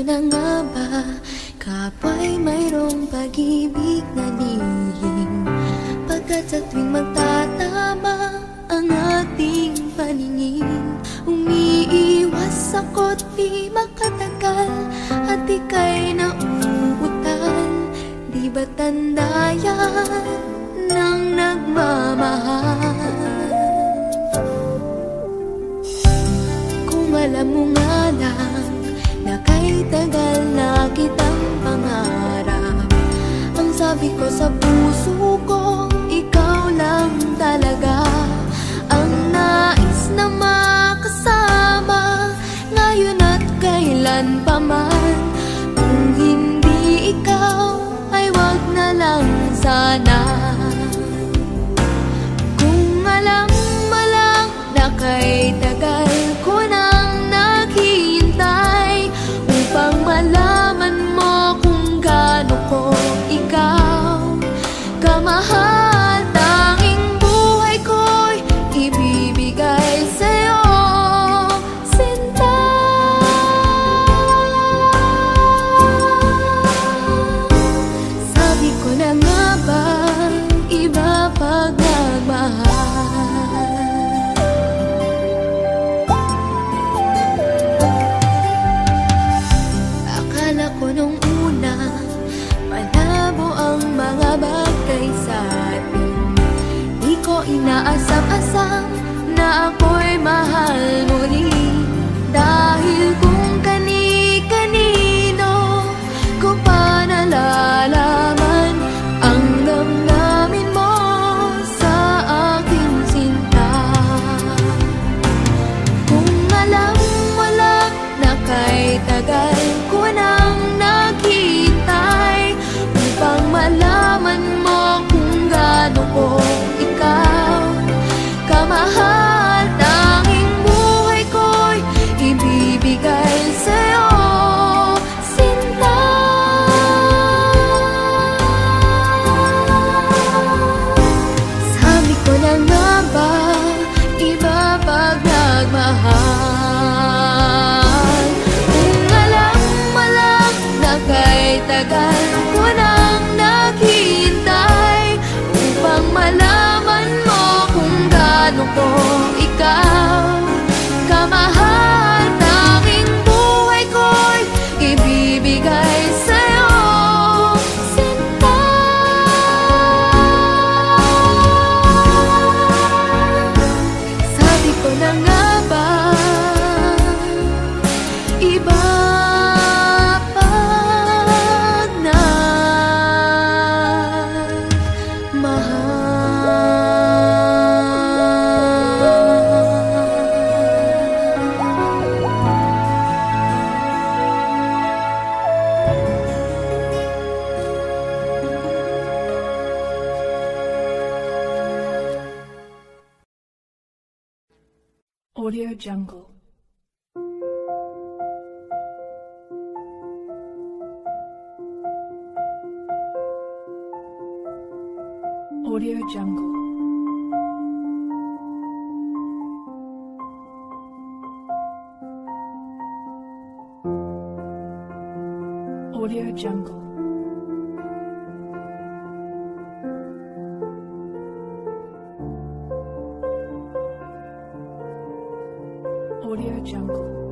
na nga ba kapwa'y mayroong pag-ibig na lihim? Pagkat sa tuwing magtatama ang ating paningin, umiiwas ako't di makatagal at ika'y nauutal. Di ba tanda yan ng nagmamahal? Kung alam mo nga lang na kay tagal na kitang pangarap, ang sabi ko sa puso ko, ikaw lang talaga ang nais na makasama ngayon at kailan pa man. Kung hindi ikaw ay wag na lang sana. Kung alam mo lang na kay tagal ko nang naghihintay upang malaman mo kung gaano ko ikaw kamahal, tanging buhay ko'y ibibigay sa'yo, sinta. Sabi ko na nga ba, iba pag nagmahal. Akala ko nung una malabo ang mga bagay sa atin. Di ko inaasam-asam na ako'y mahal muli, dahil kung kani-kanino ko pa nalalaman ang damdamin mo sa aking sinta. Kung alam mo lang na kay tagal ko nang naghihintay upang malaman mo kung gaano ko ikaw kamahal, tanging buhay ko'y ibibigay sa'yo, sinta. Sabi ko na nga ba, iba pag nagmahal. Kung alam mo lang na kay tagal ko nang naghihintay upang malaman mo kung gaano ko ikaw kamahal, tanging buhay ko'y ibibigay sa'yo, sinta. Sabi ko na nga ba, iba pag nagmahal. Audio Jungle. Audio Jungle. Audio Jungle. Audio Jungle.